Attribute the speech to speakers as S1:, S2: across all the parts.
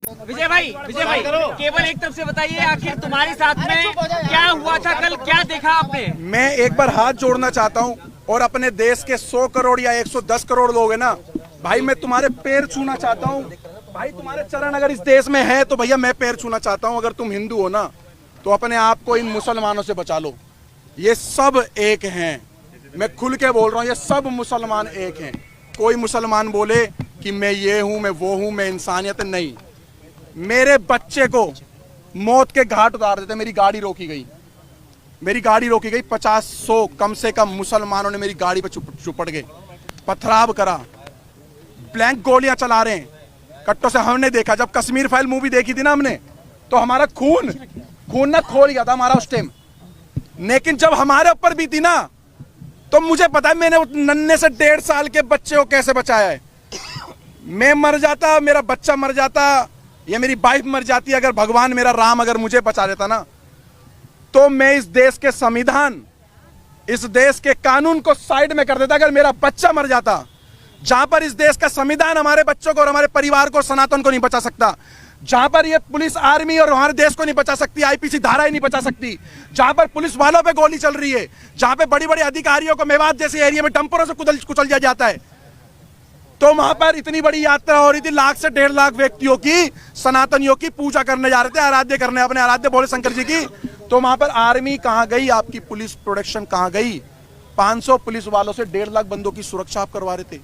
S1: विजय भाई केवल एक तरफ से बताइए, आखिर तुम्हारे साथ में क्या हुआ था कल, क्या देखा आपने?
S2: मैं एक बार हाथ जोड़ना चाहता हूं और अपने देश के 100 करोड़ या 110 करोड़ लोग हैं ना भाई, मैं तुम्हारे पैर छूना चाहता हूं भाई। तुम्हारे चरण अगर इस देश में है तो भैया मैं पैर छूना चाहता हूं। अगर तुम हिंदू हो ना तो अपने आप को इन मुसलमानों से बचा लो। ये सब एक हैं, मैं खुल के बोल रहा हूं, ये सब मुसलमान एक हैं। कोई मुसलमान बोले कि मैं ये हूं, मैं वो हूं, मैं इंसानियत नहीं। मेरे बच्चे को मौत के घाट उतार देते। मेरी गाड़ी रोकी गई, 50-100 कम से कम मुसलमानों ने मेरी गाड़ी पे चुपड़ गए, पथराव करा, ब्लैंक गोलियां चला रहे हैं कट्टों से। हमने देखा जब कश्मीर फाइल मूवी देखी थी ना हमने, तो हमारा खून ना खोल गया था हमारा उस टाइम। लेकिन जब हमारे ऊपर भी थी ना, तो मुझे पता है मैंने उस नन्हे से 1.5 साल के बच्चे को कैसे बचाया है। मैं मर जाता, मेरा बच्चा मर जाता, या मेरी वाइफ मर जाती, अगर भगवान मेरा राम अगर मुझे बचा देता ना, तो मैं इस देश के संविधान, इस देश के कानून को साइड में कर देता। अगर मेरा बच्चा मर जाता, जहां पर इस देश का संविधान हमारे बच्चों को और हमारे परिवार को, सनातन को नहीं बचा सकता, जहां पर ये पुलिस आर्मी और हमारे देश को नहीं बचा सकती, आईपीसी धारा ही नहीं बचा सकती, जहां पर पुलिस वालों पे गोली चल रही है, जहां पे बड़ी बड़ी अधिकारियों को मेवात जैसे एरिया में डंपरों से कुचल दिया जाता है, तो वहां पर इतनी बड़ी यात्रा हो रही थी, 1 से 1.5 लाख व्यक्तियों की, सनातनियों की पूजा करने जा रहे थे, आराध्य करने, अपने आराध्य भोले शंकर जी की। तो वहां पर आर्मी कहां गई, आपकी पुलिस प्रोटेक्शन कहां गई? 500 पुलिस वालों से 1.5 लाख बंदों की सुरक्षा आप करवा रहे थे।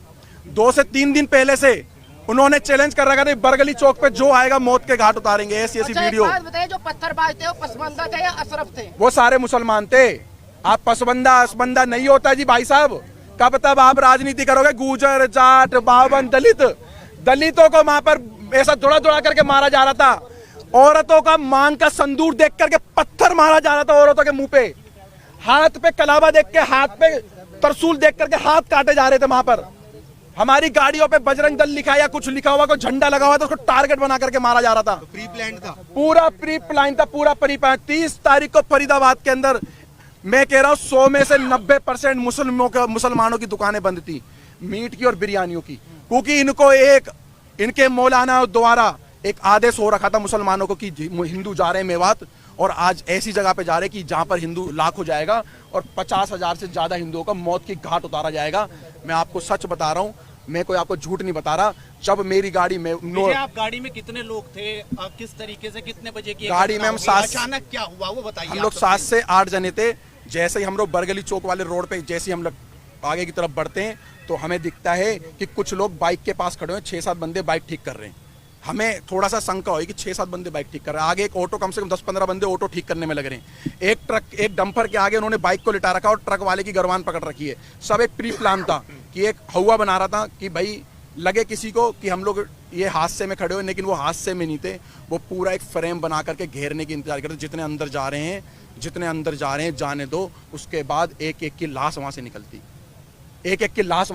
S2: 2 से 3 दिन पहले से उन्होंने चैलेंज कर रखा था, बरगली चौक पे जो आएगा मौत के घाट उतारेंगे। ऐसी वीडियो
S3: बताइए, जो पत्थरबाज थे वो पसबंदा थे या अशरफ थे?
S2: वो सारे मुसलमान थे। आप पसबंदा असबंदा नहीं होता जी भाई साहब। कब तब आप राजनीति करोगे? गुजर, जाट, बावन, दलितों को वहां पर ऐसा दौड़ा करके मारा जा रहा था। औरतों का मांग का संदूर देख करके पत्थर मारा जा रहा था औरतों के मुंह पे। हाथ पे कलावा देख के, हाथ पे तरसूल देख करके हाथ काटे जा रहे थे वहां पर। हमारी गाड़ियों पे बजरंग दल लिखा या कुछ लिखा हुआ, कोई झंडा लगा हुआ था, उसको टारगेट बना करके मारा जा रहा था।
S4: प्री प्लान था,
S2: पूरा प्री प्लान था, पूरा प्री प्लान। 30 तारीख को फरीदाबाद के अंदर मैं कह रहा हूं 100 में से 90% मुसलमानों की दुकानें बंद थी, मीट की और बिरयानियों की, क्योंकि इनको इनके मौलाना द्वारा एक आदेश हो रखा था मुसलमानों को कि हिंदू जा रहे हैं मेवात, और आज ऐसी जगह पे जा रहे कि जहां पर हिंदू लाख हो जाएगा और 50,000 से ज्यादा हिंदुओं का मौत की घाट उतारा जाएगा। मैं आपको सच बता रहा हूं, मैं कोई आपको झूठ नहीं बता रहा। जब मेरी गाड़ी में
S4: आप गाड़ी में कितने लोग थे, किस तरीके से, कितने बजे की
S2: गाड़ी में हम 7,
S4: अचानक क्या हुआ वो बताइए।
S2: हम लोग 7 से 8 जने थे। जैसे ही हम लोग बरगली चौक वाले रोड पे जैसे ही हम लोग आगे की तरफ बढ़ते हैं, तो हमें दिखता है कि कुछ लोग बाइक के पास खड़े हैं, 6-7 बंदे बाइक ठीक कर रहे हैं। हमें थोड़ा सा शंका हुई कि 6-7 बंदे बाइक ठीक कर रहे हैं। आगे एक ऑटो, कम से कम 10-15 बंदे ऑटो ठीक करने में लग रहे हैं। एक ट्रक, एक डंपर के आगे उन्होंने बाइक को लिटा रखा और ट्रक वाले की गर्वान पकड़ रखी है। सब एक प्री प्लान था कि एक हवा बना रहा था कि भाई लगे किसी को कि हम लोग ये हादसे में खड़े हुए, लेकिन वो हादसे में नहीं थे। वो पूरा एक फ्रेम बना करके घेरने की इंतजार करते, जितने अंदर जा रहे हैं जाने दो। उसके बाद एक एक की लाश वहां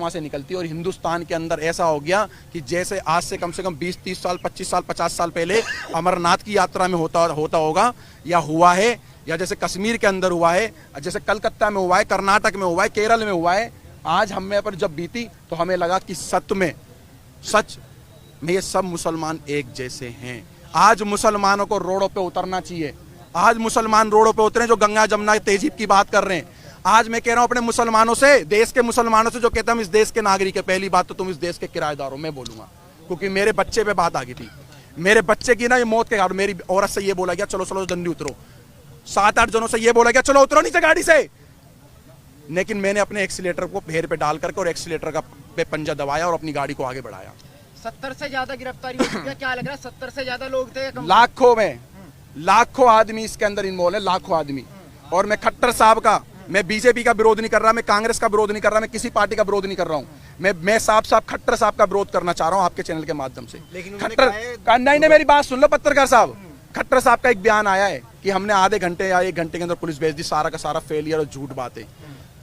S2: से निकलती, और हिंदुस्तान के अंदर ऐसा हो गया कि जैसे आज से कम 20-30 साल, 25 साल, 50 साल पहले अमरनाथ की यात्रा में होता होगा या हुआ है, या जैसे कश्मीर के अंदर हुआ है, जैसे कलकत्ता में हुआ है, कर्नाटक में हुआ है, केरल में हुआ है। आज हमें पर जब बीती तो हमें लगा कि सच में ये सब मुसलमान एक जैसे हैं। आज मुसलमानों को रोडों पे उतरना चाहिए। आज मुसलमान रोडों पे उतरे जो गंगा जमुना तहजीब की बात कर रहे हैं। आज मैं कह रहा हूं अपने मुसलमानों से, देश के मुसलमानों से जो कहते हैं हम इस देश के नागरिक है, पहली बात तो तुम इस देश के किराएदार हो, मैं बोलूंगा, क्योंकि मेरे बच्चे पे बात आ गई थी। मेरे बच्चे की ना ये मौत के घाट, मेरी औरत से ये बोला गया चलो जल्दी उतरो, 7-8 जनों से ये बोला गया चलो उतरो नीचे गाड़ी से। लेकिन मैंने अपने एक्सीलेटर को पैर पे डाल करके और एक्सीलेटर का पे पंजा दबाया और अपनी गाड़ी को आगे बढ़ाया।
S3: 70 से ज्यादा गिरफ्तारी हुई है, क्या लग रहा है? 70 से ज्यादा लोग थे,
S2: लाखों आदमी इसके अंदर इन्वॉल्व है, लाखों आदमी। और मैं खट्टर साहब का, मैं बीजेपी का विरोध नहीं कर रहा, मैं कांग्रेस का विरोध नहीं कर रहा, मैं किसी पार्टी का विरोध नहीं कर रहा हूँ। मैं साफ खट्टर साहब का विरोध करना चाह रहा हूँ आपके चैनल के माध्यम से। खट्टर नहीं, मेरी बात सुन लो पत्रकार साहब। खट्टर साहब का एक बयान आया है कि हमने आधे घंटे या 1 घंटे के अंदर पुलिस भेज दी, सारा का सारा फेलियर और झूठ बात है।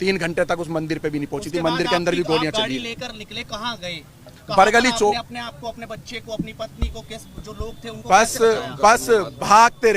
S2: 3 घंटे तक उस मंदिर पे भी नहीं पहुंची थी, मंदिर के अंदर भी गोलियां चली।
S4: लेकर निकले, कहाँ गए?
S2: बरगली चौक।
S4: अपने आप को, अपने बच्चे को, अपनी पत्नी को, जो लोग थे उनको
S2: बस भागते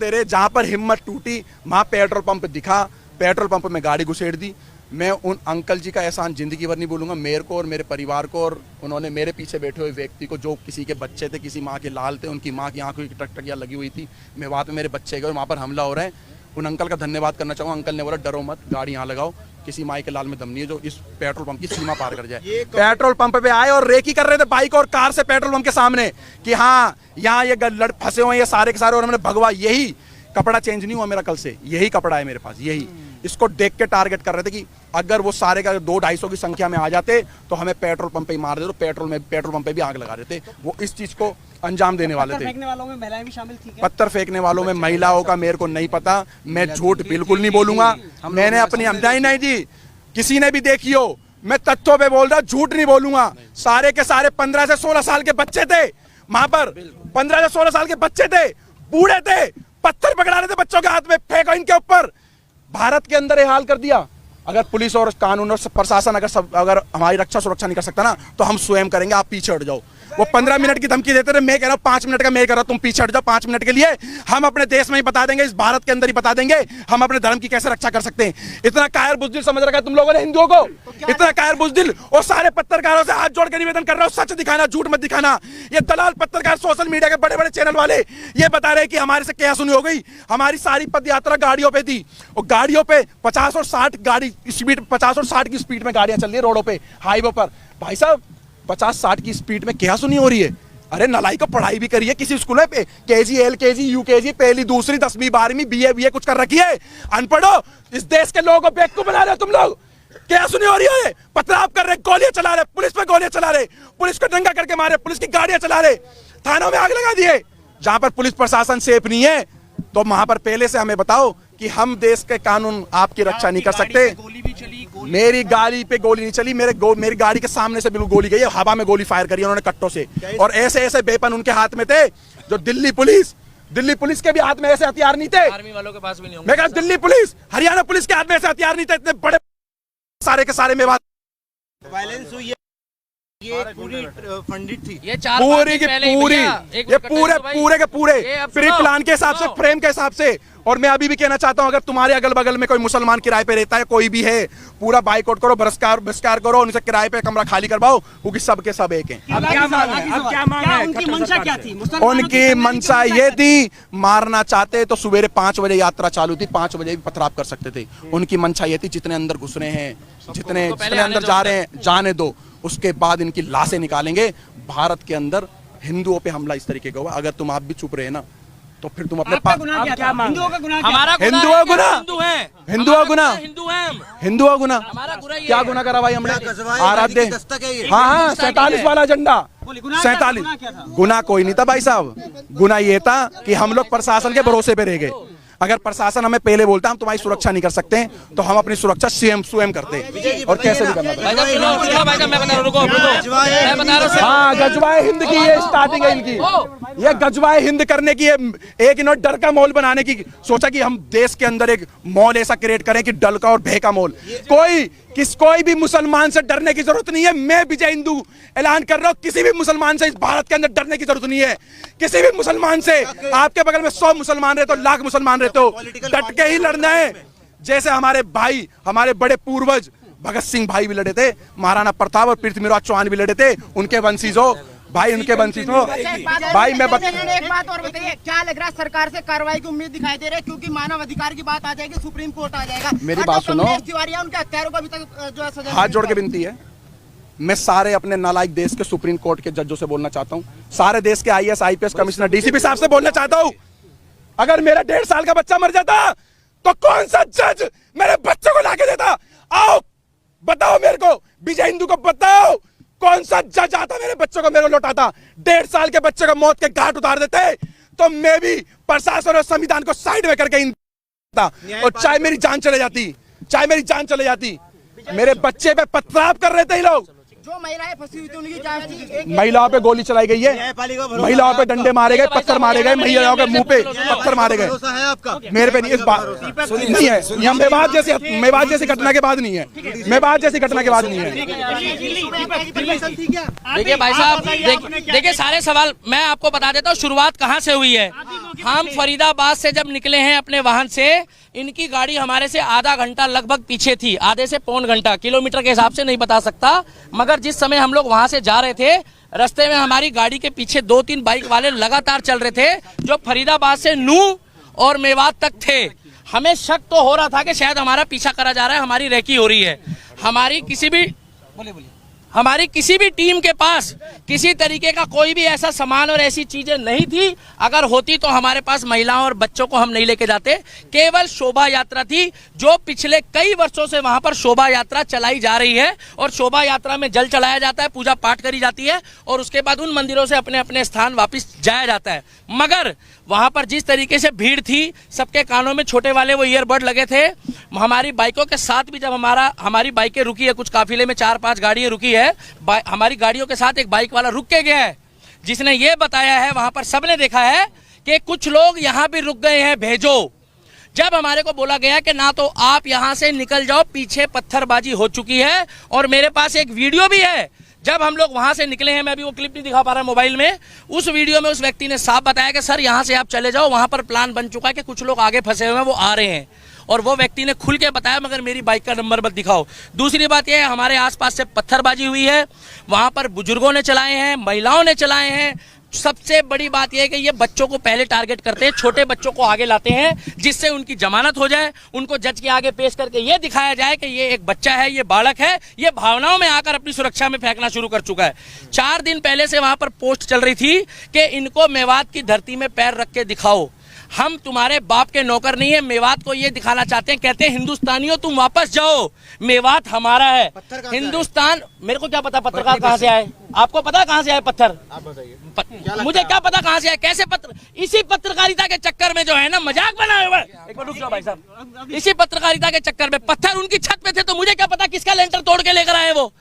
S2: रहे। जहां पर हिम्मत टूटी वहां पेट्रोल पंप दिखा, पेट्रोल पंप में गाड़ी घुसेड़ दी। मैं उन अंकल जी का एहसान जिंदगी भर नहीं भूलूंगा, मेरे को और मेरे परिवार को, और उन्होंने मेरे पीछे बैठे हुए व्यक्ति को, जो किसी के बच्चे थे, किसी माँ के लाल थे, उनकी माँ की आंखों की टकटकियाँ लगी हुई थी, मैं वहाँ पे मेरे बच्चे गए, वहाँ पर हमला हो रहा है, उन अंकल का धन्यवाद करना चाहूँगा। अंकल ने बोला डरो मत, गाड़ी यहाँ लगाओ, किसी माई के लाल में दम नहीं है जो इस पेट्रोल पंप की सीमा पार कर जाए। पेट्रोल पंप पे आए और रेकी कर रहे थे बाइक और कार से पेट्रोल पंप के सामने कि हाँ यहाँ ये लड़ फंसे हुए हैं ये सारे के सारे, और मैंने भगवा, यही कपड़ा चेंज नहीं हुआ मेरा कल से, यही कपड़ा है मेरे पास, यही। इसको देख के टारगेट कर रहे थे कि अगर वो सारे का 200-250 की संख्या में आ जाते तो हमें पेट्रोल पंप पे ही मार देते, तो पेट्रोल पंप पे भी आग लगा देते। वो इस चीज को अंजाम देने वाले थे।
S1: फेंकने वालों में महिलाएं भी शामिल थी क्या?
S2: पत्थर फेंकने वालों में महिलाओं का मेरे को नहीं पता, मैं झूठ बिल्कुल नहीं बोलूंगा। मैंने अपनी नहीं जी, किसी ने भी देखी हो, मैं तथ्यों पे बोल रहा, झूठ नहीं बोलूंगा। सारे के सारे 15 से 16 साल के बच्चे थे वहां पर, 15 से 16 साल के बच्चे थे, बूढ़े थे, पत्थर पकड़ा रहे थे बच्चों के हाथ में, फेंको इनके ऊपर। भारत के अंदर ये हाल कर दिया। अगर पुलिस और कानून और प्रशासन अगर हमारी रक्षा सुरक्षा नहीं कर सकता ना, तो हम स्वयं करेंगे, आप पीछे हट जाओ। वो 15 मिनट की धमकी देते थे, मैं कह रहा हूँ 5 मिनट का मैं कह रहा हूँ, तुम पीछे हट जाओ 5 मिनट के लिए। हम अपने देश में ही बता देंगे, इस भारत के अंदर ही बता देंगे हम अपने धर्म की कैसे रक्षा कर सकते हैं। इतना कायर बुजदिल समझ रखा है तुम लोगों ने हिंदुओं को, इतना कायर बुजदिल। और सारे पत्रकारों से हाथ जोड़ के निवेदन कर रहा हूँ, सच दिखाना, झूठ मत दिखाना। ये दलाल पत्रकार, सोशल मीडिया के बड़े बड़े चैनल वाले ये बता रहे कि हमारे से क्या सुनी हो गई। हमारी सारी पद यात्रा गाड़ियों पे थी, और गाड़ियों पे 50 और 60 गाड़ी स्पीड, 50 और 60 की स्पीड में गाड़ियां चल रही है रोडों पे, हाईवे पर। भाई साहब 50-60 की स्पीड में क्या सुनी हो रही है? अरे नलाई को पढ़ाई भी करिए किसी स्कूल में, केजी, एलकेजी, यूकेजी, पहली, दूसरी, 10वीं, 12वीं, बीए कुछ कर रखी है। अनपढ़ो, इस देश के लोगों को बेवकूफ बना रहे हो तुम लोग। क्या सुनी हो रही है? पथराव कर रहे, गोलियां चला रहे, पुलिस पे गोलियां चला रहे, पुलिस को दंगा करके मारे, पुलिस की गाड़ियां चला रहे, थानों में आग लगा दिए। जहां पर पुलिस प्रशासन सेफ नहीं है, तो वहां पर पहले से हमें बताओ कि हम देश के कानून आपकी रक्षा नहीं कर सकते। मेरी गाड़ी पे गोली नहीं चली, मेरी गाड़ी के सामने से बिल्कुल गोली गई है, हवा में गोली फायर करी उन्होंने कट्टों से, और ऐसे ऐसे वेपन उनके हाथ में थे जो दिल्ली पुलिस के भी हाथ में ऐसे हथियार नहीं थे,
S1: आर्मी वालों के पास भी नहीं होंगे।
S2: मैं कहा दिल्ली पुलिस, हरियाणा पुलिस के हाथ में ऐसे हथियार नहीं थे, इतने बड़े सारे के सारे मेवात
S4: वायलेंस हुई है, ये पूरी फंडित थी,
S1: ये 4
S2: पूरी की पूरी, ये पूरे के पूरे प्री प्लान के हिसाब से, फ्रेम के हिसाब से। और मैं अभी भी कहना चाहता हूं, अगर तुम्हारे अगल बगल में कोई मुसलमान किराए पे रहता है, कोई भी है, पूरा बाइकआउट करो, बहिष्कार करो, उनसे किराए पे कमरा खाली करवाओ, क्योंकि सबके सब एक हैं।
S1: अब क्या मांग है? उनकी मंशा क्या थी?
S2: उनकी मंशा ये थी, मारना चाहते तो सवेरे 5 बजे यात्रा चालू थी, 5 बजे भी पथराव कर सकते थे। उनकी मंशा ये थी, जितने अंदर घुस रहे हैं, जितने अंदर जा रहे हैं, जाने दो, उसके बाद इनकी लाशें निकालेंगे। भारत के अंदर हिंदुओं पे हमला इस तरीके का हुआ। अगर तुम आप भी चुप रहे ना, तो फिर तुम अपने
S1: हिंदुओं का गुनाह क्या?
S2: हिंदुओं का गुनाह,
S1: हिंदुओं गुनाह,
S2: हिंदुओं गुनाह, क्या गुनाह करा भाई हमने? आराध्य, हाँ 47 वाला झंडा, 47 गुनाह कोई नहीं था भाई साहब। गुनाह ये था कि हम लोग प्रशासन के भरोसे पे रह गए। अगर प्रशासन हमें पहले बोलता हम तुम्हारी सुरक्षा नहीं कर सकते, तो हम अपनी सुरक्षा स्वयं करते, और कैसे भी करना था। हाँ, गजवाए हिंद की ये स्टार्टिंग है इनकी, ये गजवाए हिंद करने की, एक इन्होंने डर का माहौल बनाने की सोचा कि हम देश के अंदर एक माहौल ऐसा क्रिएट करें कि डर का और भय का माहौल। कोई भी मुसलमान से डरने की जरूरत नहीं है। मैं विजय हिंदू ऐलान कर रहा हूँ, किसी भी मुसलमान से इस भारत के अंदर डरने की जरूरत नहीं है। किसी भी मुसलमान से, आपके बगल में 100 मुसलमान रहते हो, लाख मुसलमान रहते हो, डट के ही लड़ना है। जैसे हमारे भाई, हमारे बड़े पूर्वज भगत सिंह भाई भी लड़े थे, महाराणा प्रताप और पृथ्वीराज चौहान भी लड़े थे, उनके वंशीज हो भाई, उनके वंशीज हो भाई। मैं
S3: एक बात और बताइए, क्या लग रहा है सरकार से कार्रवाई की उम्मीद दिखाई दे रही है? क्योंकि मानव अधिकार की बात आ जाएगी, सुप्रीम कोर्ट आ जाएगा।
S2: मेरी बात सुनो,
S3: उनके हत्यारों को अभी तक जो है सजा,
S2: हाथ जोड़ के विनती है, मैं सारे अपने नालायक देश के सुप्रीम कोर्ट के जजों से बोलना चाहता हूँ, सारे देश के IAS IPS कमिश्नर DCP साहब से बोलना चाहता हूँ, अगर मेरा 1.5 साल का बच्चा मर जाता तो कौन सा जज मेरे बच्चों को लाके देता? आओ बताओ मेरे को, विजय हिंदू को बताओ, कौन सा जज आता मेरे बच्चों को मेरे को लौटाता? 1.5 साल के बच्चे को मौत के घाट उतार देते, तो मैं भी प्रशासन और संविधान को साइड में करके और चाहे मेरी जान चले जाती, मेरे बच्चे पे पथराव कर रहे थे ये लोग।
S3: जो महिलाएं फंसी हुई थी उनकी जांच,
S2: महिलाओं पे गोली चलाई गई है, महिलाओं पे डंडे मारे गए, पत्थर मारे गए, महिलाओं के मुंह पे पत्थर मारे गए। मेरे पे नहीं, इस बात नहीं है, यह मेवात जैसी घटना के बाद नहीं है, मेवात जैसी घटना के बाद नहीं है।
S1: देखिए भाई साहब, देखिए सारे सवाल मैं आपको बता देता हूँ, शुरुआत कहाँ से हुई है। हम फरीदाबाद से जब निकले हैं अपने वाहन से,
S5: इनकी गाड़ी हमारे से आधा घंटा लगभग पीछे थी, आधे से पौन घंटा, किलोमीटर के हिसाब से नहीं बता सकता, मगर जिस समय हम लोग वहां से जा रहे थे रास्ते में हमारी गाड़ी के पीछे 2-3 बाइक वाले लगातार चल रहे थे जो फरीदाबाद से नूह और मेवात तक थे। हमें शक तो हो रहा था कि शायद हमारा पीछा करा जा रहा है, हमारी रेकी हो रही है। हमारी किसी भी टीम के पास किसी तरीके का कोई भी ऐसा सामान और ऐसी चीजें नहीं थी। अगर होती तो हमारे पास महिलाओं और बच्चों को हम नहीं लेके जाते। केवल शोभा यात्रा थी जो पिछले कई वर्षों से वहां पर शोभा यात्रा चलाई जा रही है और शोभा यात्रा में जल चढ़ाया जाता है, पूजा पाठ करी जाती है और उसके बाद उन मंदिरों से अपने अपने स्थान वापस जाया जाता है। मगर वहां पर जिस तरीके से भीड़ थी, सबके कानों में छोटे वाले वो ईयरबड लगे थे। हमारी बाइकों के साथ भी जब हमारी बाइकें रुकी है, कुछ काफिले में 4-5 गाड़ियां रुकी है, हमारी गाड़ियों के साथ एक बाइक वाला रुक के गया है, जिसने ये बताया है, वहां पर सबने देखा है कि कुछ लोग यहाँ भी रुक गए हैं, भेजो। जब हमारे को बोला गया कि ना तो आप यहाँ से निकल जाओ, पीछे पत्थरबाजी हो चुकी है और मेरे पास एक वीडियो भी है। जब हम लोग वहां से निकले हैं, मैं अभी वो क्लिप नहीं दिखा पा रहा मोबाइल में, उस वीडियो में उस व्यक्ति ने साफ बताया कि सर यहाँ से आप चले जाओ, वहां पर प्लान बन चुका है कि कुछ लोग आगे फंसे हुए हैं, वो आ रहे हैं। और वो व्यक्ति ने खुल के बताया मगर मेरी बाइक का नंबर मत दिखाओ। दूसरी बात यह है, हमारे आसपास से पत्थरबाजी हुई है, वहां पर बुजुर्गों ने चलाए हैं, महिलाओं ने चलाए हैं। सबसे बड़ी बात यह है कि ये बच्चों को पहले टारगेट करते हैं, छोटे बच्चों को आगे लाते हैं जिससे उनकी जमानत हो जाए, उनको जज के आगे पेश करके ये दिखाया जाए कि ये एक बच्चा है, ये बालक है, ये भावनाओं में आकर अपनी सुरक्षा में फेंकना शुरू कर चुका है। 4 दिन पहले से वहां पर पोस्ट चल रही थी कि इनको मेवात की धरती में पैर रख के दिखाओ, हम तुम्हारे बाप के नौकर नहीं है। मेवात को ये दिखाना चाहते हैं, कहते हैं हिंदुस्तानियों तुम वापस जाओ, मेवात हमारा है। हिंदुस्तान, मेरे को क्या पता पत्रकार कहाँ से आए, आपको पता कहाँ से आए पत्थर? आप बताइए। मुझे क्या पता कहाँ से आए, कैसे पत्र, इसी पत्रकारिता के चक्कर में जो है ना मजाक बनाए हुए। एक बार रुक जाओ भाई साहब, इसी पत्रकारिता के चक्कर में पत्थर उनकी छत पे थे तो मुझे क्या पता किसका लेंटर तोड़ के लेकर आए वो।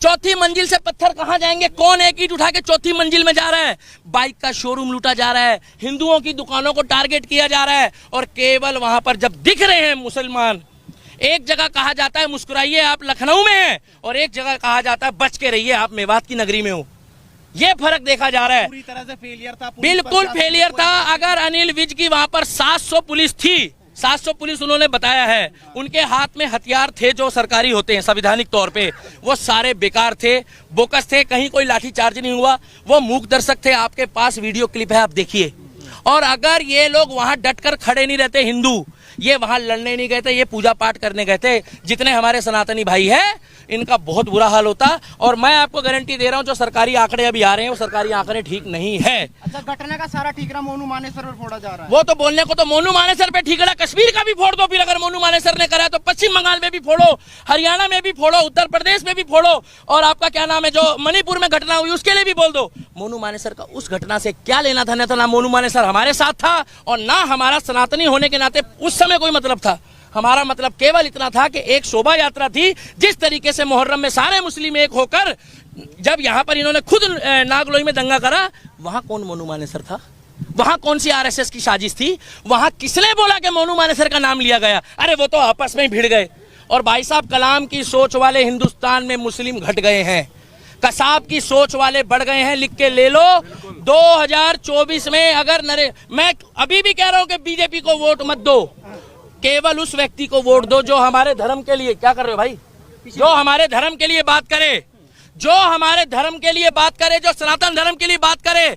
S5: 4थी मंजिल से पत्थर कहां जाएंगे, कौन एक ईंट उठा के 4थी मंजिल में जा रहा है? बाइक का शोरूम लूटा जा रहा है, हिंदुओं की दुकानों को टारगेट किया जा रहा है और केवल वहां पर जब दिख रहे हैं मुसलमान, एक जगह कहा जाता है मुस्कुराइए आप लखनऊ में हैं और एक जगह कहा जाता है बच के रहिए आप मेवात की नगरी में हो। ये फर्क देखा जा रहा है।
S4: पूरी तरह से फेलियर था,
S5: बिल्कुल फेलियर था। अगर अनिल विज की वहां पर 700 पुलिस थी, 700 पुलिस उन्होंने बताया है, उनके हाथ में हथियार थे जो सरकारी होते हैं संवैधानिक तौर पे, वो सारे बेकार थे, बोकस थे, कहीं कोई लाठीचार्ज नहीं हुआ, वो मूक दर्शक थे। आपके पास वीडियो क्लिप है, आप देखिए। और अगर ये लोग वहां डटकर खड़े नहीं रहते, हिंदू ये वहां लड़ने नहीं गए थे, ये पूजा पाठ करने गए थे, जितने हमारे सनातनी भाई हैं इनका बहुत बुरा हाल होता। और मैं आपको गारंटी दे रहा हूं जो सरकारी आंकड़े अभी आ रहे हैं वो सरकारी आंकड़े ठीक नहीं है।
S3: अच्छा, घटना का सारा ठीकरा मोनू मानेसर पर फोड़ा जा रहा है।
S5: वो तो बोलने को तो मोनू मानेसर पे ठीकरा कश्मीर का भी फोड़ दो, फिर अगर मोनू मानेसर ने करा तो पश्चिम बंगाल में भी फोड़ो, हरियाणा में भी फोड़ो, उत्तर प्रदेश में भी फोड़ो, और आपका क्या नाम है जो मणिपुर में घटना हुई उसके लिए भी बोल दो। मोनू मानेसर का उस घटना से क्या लेना था? ना मोनू मानेसर हमारे साथ था और ना हमारा सनातनी होने के नाते उस समय कोई मतलब था। हमारा मतलब केवल इतना था कि एक शोभा यात्रा थी, जिस तरीके से मुहर्रम में सारे मुस्लिम एक होकर जब यहाँ पर इन्होंने खुद नागलोई में दंगा करा, वहां कौन मोनू मानेसर था? वहां कौन सी आरएसएस की साजिश थी? वहां किसने बोला कि मोनू मानेसर का नाम लिया गया? अरे वो तो आपस में ही भिड़ गए। और भाई साहब, कलाम की सोच वाले हिंदुस्तान में मुस्लिम घट गए हैं, कसाब की सोच वाले बढ़ गए हैं। लिख के ले लो, 2024 में अगर मैं अभी भी कह रहा हूं कि बीजेपी को वोट मत दो, केवल उस व्यक्ति को वोट दो जो हमारे धर्म के लिए, क्या कर रहे हो भाई, जो हमारे धर्म के लिए बात करे, जो हमारे धर्म के लिए बात करे, जो सनातन धर्म के लिए बात करे।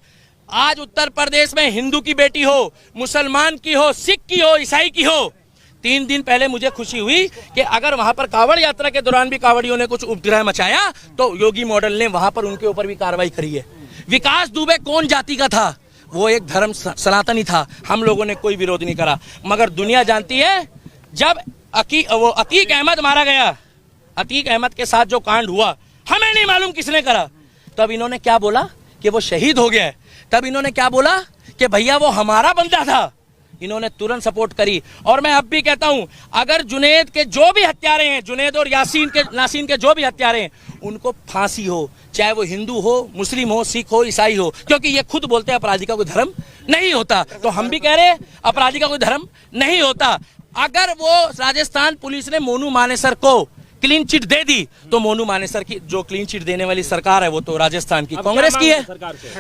S5: आज उत्तर प्रदेश में हिंदू की बेटी हो, मुसलमान की हो, सिख की हो, ईसाई की हो, 3 दिन पहले मुझे खुशी हुई कि अगर वहां पर कावड़ यात्रा के दौरान भी कावड़ियों ने कुछ उपद्रव मचाया तो योगी मॉडल ने वहां पर उनके ऊपर भी कार्रवाई करी है। विकास दुबे कौन जाति का था? वो एक धर्म सनातनी था, हम लोगों ने कोई विरोध नहीं करा। मगर दुनिया जानती है, जब अतीक अहमद मारा गया, अतीक अहमद के साथ जो कांड हुआ, हमें नहीं मालूम किसने करा, तब इन्होंने क्या बोला कि वो शहीद हो गया है। तब इन्होंने क्या बोला कि भैया वो हमारा बंदा था। इन्होंने तुरंत सपोर्ट करी। और मैं अब भी कहता हूं, अगर जुनेद के जो भी हत्यारे हैं, जुनेद और नासीन के जो भी हत्यारे हैं, उनको फांसी हो, चाहे वो हिंदू हो, मुस्लिम हो, सिख हो, ईसाई हो, क्योंकि ये खुद बोलते हैं अपराधी का कोई धर्म नहीं होता। तो हम भी कह रहे हैं अपराधी का कोई धर्म नहीं होता। अगर वो राजस्थान पुलिस ने मोनू मानेसर को क्लीन चिट दे दी तो मोनू मानेसर की जो क्लीन चिट देने वाली सरकार है वो तो राजस्थान की कांग्रेस की है।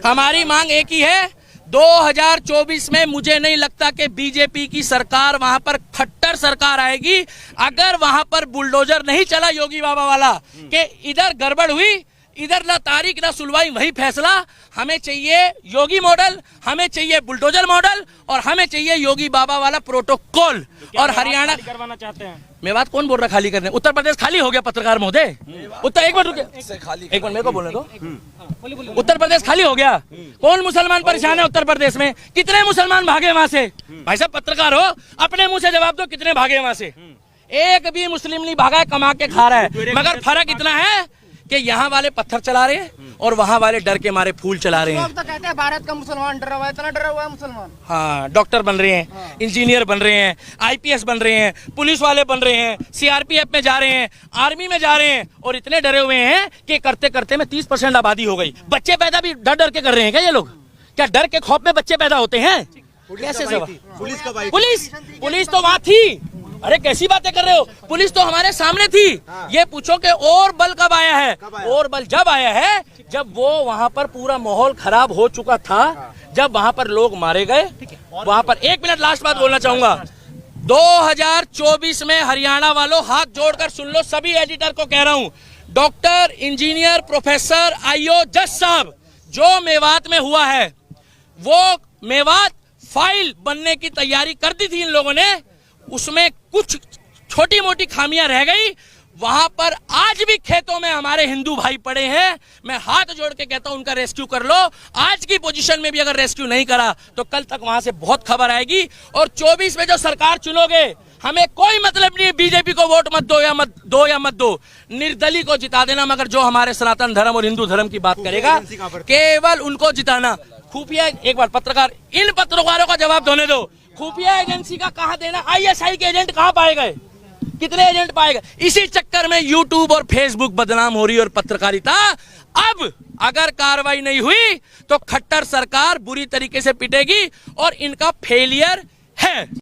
S5: हमारी मांग एक ही है, 2024 में मुझे नहीं लगता कि बीजेपी की सरकार वहां पर खट्टर सरकार आएगी अगर वहां पर बुलडोजर नहीं चला योगी बाबा वाला कि इधर गड़बड़ हुई, इधर ना तारीख ना सुनवाई, वही फैसला। हमें चाहिए योगी मॉडल, हमें चाहिए बुलडोजर मॉडल और हमें चाहिए योगी बाबा वाला प्रोटोकॉल। और हरियाणा
S1: करवाना चाहते हैं।
S5: मेवात कौन बोल रहा खाली करने? उत्तर प्रदेश खाली हो गया पत्रकार महोदय। उत्तर एक मिनट रुकिए, एक मिनट मेरे को बोलने दो। उत्तर प्रदेश खाली हो गया। कौन मुसलमान परेशान है उत्तर प्रदेश में? कितने मुसलमान भागे वहां से? भाई साहब पत्रकार हो, अपने मुंह से जवाब दो, कितने भागे वहां से? एक भी मुस्लिम नहीं भागा है, कमा के खा रहा है। मगर फर्क इतना है कि यहाँ वाले पत्थर चला रहे हैं और वहाँ वाले डर के मारे फूल चला रहे हैं।
S3: लोग तो कहते हैं भारत का मुसलमान डरा हुआ है, इतना डरा हुआ है मुसलमान।
S5: हाँ, डॉक्टर बन रहे हैं, इंजीनियर बन रहे हैं, आईपीएस बन रहे हैं, पुलिस वाले बन रहे हैं, सीआरपीएफ में जा रहे हैं, आर्मी में जा रहे हैं और इतने डरे हुए हैं कि करते करते में 30% आबादी हो गई। बच्चे पैदा भी डर डर के कर रहे हैं क्या ये लोग? क्या डर के खौफ में बच्चे पैदा होते हैं? कैसे
S4: पुलिस कब आई?
S5: पुलिस तो वहां थी। अरे कैसी बातें कर रहे हो? पुलिस तो हमारे सामने थी। ये पूछो कि और बल कब आया है? और बल जब आया है जब वो वहां पर पूरा माहौल खराब हो चुका था, जब वहां पर लोग मारे गए। वहां पर एक मिनट लास्ट बात बोलना चाहूंगा। 2024 में हरियाणा वालों हाथ जोड़कर सुन लो, सभी एडिटर को कह रहा हूं, डॉक्टर, इंजीनियर, प्रोफेसर, आईओ, जज साहब, जो मेवात में हुआ है वो मेवात फाइल बनने की तैयारी कर दी थी इन लोगों ने, उसमें कुछ छोटी मोटी खामियां रह गई। वहां पर आज भी खेतों में हमारे हिंदू भाई पड़े हैं। मैं हाथ जोड़ के कहता हूं उनका रेस्क्यू कर लो। आज की पोजीशन में भी अगर रेस्क्यू नहीं करा तो कल तक वहां से बहुत खबर आएगी। और 24 में जो सरकार चुनोगे, हमें कोई मतलब नहीं है बीजेपी को वोट मत दो या मत दो, निर्दलीय को जिता देना। मगर जो हमारे सनातन धर्म और हिंदू धर्म की बात करेगा, केवल उनको जिताना। खुफिया, एक बार पत्रकार, इन पत्रकारों का जवाब देने दो, खुफिया एजेंसी का कहां देना? आईएसआई के एजेंट कहां पाए गए? कितने एजेंट पाए गए? इसी चक्कर में यूट्यूब और फेसबुक बदनाम हो रही है और पत्रकारिता। अब अगर कार्रवाई नहीं हुई तो खट्टर सरकार बुरी तरीके से पिटेगी और इनका फेलियर है।